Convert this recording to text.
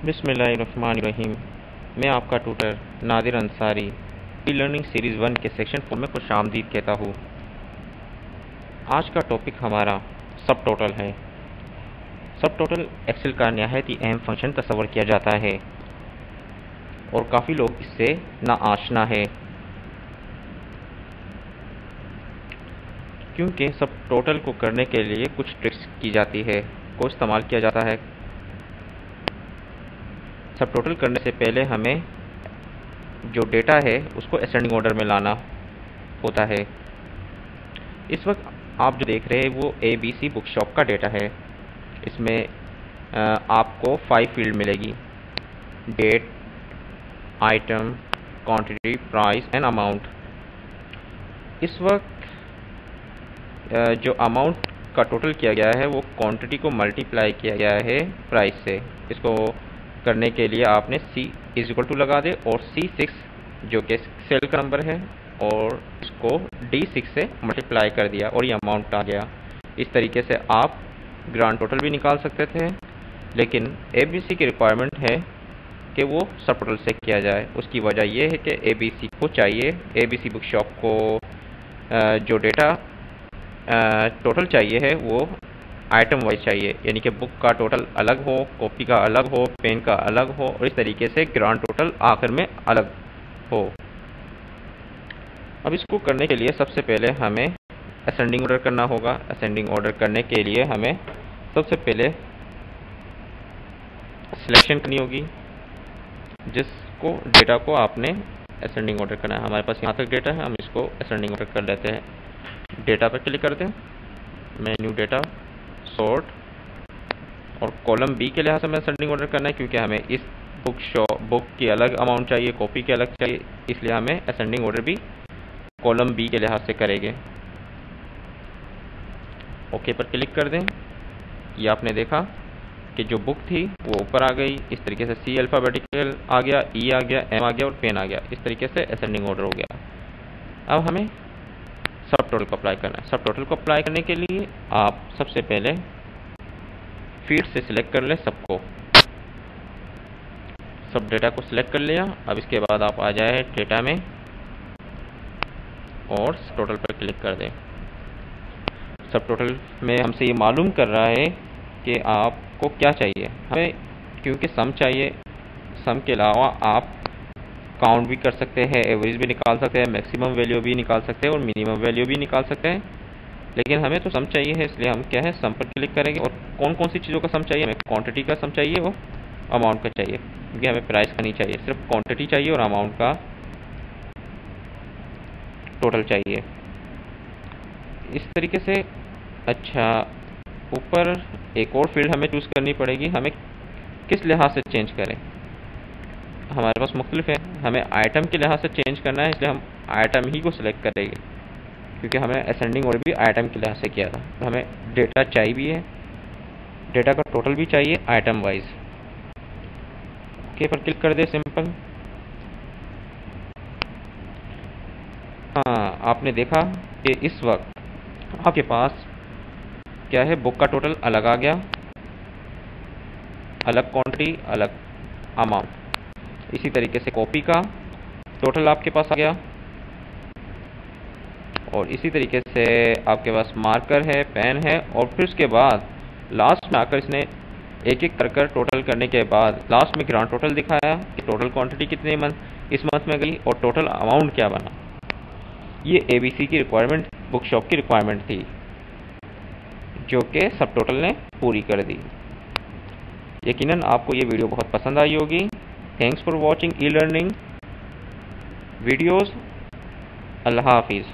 बिस्मिल्लाहिर्रहमानिर्रहीम। मैं आपका tutor Nadir Ansari e learning series 1 के सेक्शन 4 में खुश आमदीद कहता हूँ। आज का टॉपिक हमारा सब टोटल है। सब टोटल एक्सेल का नहायत ही अहम फंक्शन तस्वर किया जाता है और काफ़ी लोग इससे नाआशना है, क्योंकि सब टोटल को करने के लिए कुछ ट्रिक्स की जाती है को इस्तेमाल किया जाता है। सब टोटल करने से पहले हमें जो डेटा है उसको असेंडिंग ऑर्डर में लाना होता है। इस वक्त आप जो देख रहे हैं वो ABC बुक शॉप का डेटा है। इसमें आपको 5 फील्ड मिलेगी: date, item, quantity, price and amount. इस वक्त जो अमाउंट का टोटल किया गया है वो क्वांटिटी को मल्टीप्लाई किया गया है प्राइस से। इसको करने के लिए आपने C = लगा दे और C6 जो कि सेल का नंबर है और इसको D6 से मल्टीप्लाई कर दिया और ये अमाउंट आ गया। इस तरीके से आप ग्रांड टोटल भी निकाल सकते थे, लेकिन ABC की रिक्वायरमेंट है कि वो सब टोटल से किया जाए। उसकी वजह यह है कि ABC को चाहिए, ABC बुक शॉप को जो डेटा टोटल चाहिए है वो आइटम वाइज चाहिए, यानी कि बुक का टोटल अलग हो, कॉपी का अलग हो, पेन का अलग हो और इस तरीके से ग्रांड टोटल आखिर में अलग हो। अब इसको करने के लिए सबसे पहले हमें असेंडिंग ऑर्डर करना होगा। असेंडिंग ऑर्डर करने के लिए हमें सबसे पहले सिलेक्शन करनी होगी, जिसको डेटा को आपने असेंडिंग ऑर्डर करना है। हमारे पास यहाँ तक डेटा है, हम इसको असेंडिंग ऑर्डर कर लेते हैं। डेटा पर क्लिक करते हैं, मेन्यू डेटा, सॉर्ट, और कॉलम B के लिहाज से हमें असेंडिंग ऑर्डर करना है, क्योंकि हमें इस बुक की अलग अमाउंट चाहिए, कॉपी की अलग चाहिए, इसलिए हमें असेंडिंग ऑर्डर भी कॉलम B के लिहाज से करेंगे। ओके पर क्लिक कर दें। ये आपने देखा कि जो बुक थी वो ऊपर आ गई। इस तरीके से C अल्फ़ाबेटिकल आ गया, E आ गया, M आ गया और पेन आ गया। इस तरीके से असेंडिंग ऑर्डर हो गया। अब हमें सब टोटल को अप्लाई करना है। सब टोटल को अप्लाई करने के लिए आप सबसे पहले फील्ड से सिलेक्ट कर लें सबको, सब डेटा को सिलेक्ट कर लिया। अब इसके बाद आप आ जाए डेटा में और टोटल पर क्लिक कर दें। सब टोटल में हमसे ये मालूम कर रहा है कि आपको क्या चाहिए। हमें क्योंकि सम चाहिए, सम के अलावा आप काउंट भी कर सकते हैं, एवरेज भी निकाल सकते हैं, मैक्सिमम वैल्यू भी निकाल सकते हैं और मिनिमम वैल्यू भी निकाल सकते हैं, लेकिन हमें तो सम चाहिए है, इसलिए हम क्या है सम पर क्लिक करेंगे। और कौन कौन सी चीज़ों का सम चाहिए? हमें क्वांटिटी का सम चाहिए और अमाउंट का चाहिए, क्योंकि हमें प्राइस का नहीं चाहिए, सिर्फ क्वांटिटी चाहिए और अमाउंट का टोटल चाहिए। इस तरीके से अच्छा, ऊपर एक और फील्ड हमें चूज़ करनी पड़ेगी, हमें किस लिहाज से चेंज करें। हमारे पास मुख्तलिफ है, हमें आइटम के लिहाज से चेंज करना है, इसलिए हम आइटम ही को सिलेक्ट करेंगे, क्योंकि हमें असेंडिंग ऑर्डर भी आइटम के लिहाज से किया था। तो हमें डेटा चाहिए भी है, डेटा का टोटल भी चाहिए आइटम वाइज। ओके पर क्लिक कर दे, सिंपल। हाँ, आपने देखा कि इस वक्त आपके पास क्या है, बुक का टोटल अलग आ गया, अलग क्वांटिटी, अलग अमाउंट। इसी तरीके से कॉपी का टोटल आपके पास आ गया और इसी तरीके से आपके पास मार्कर है, पेन है, और फिर उसके बाद लास्ट में आकर इसने एक एक कर टोटल करने के बाद लास्ट में ग्रांड टोटल दिखाया कि टोटल क्वांटिटी कितने इस मंथ में गई और टोटल अमाउंट क्या बना। ये ABC की रिक्वायरमेंट, बुक शॉप की रिक्वायरमेंट थी, जो कि सब टोटल ने पूरी कर दी। यकीनन आपको ये वीडियो बहुत पसंद आई होगी। Thanks for watching e learning videos. अल्लाह हाफिज़।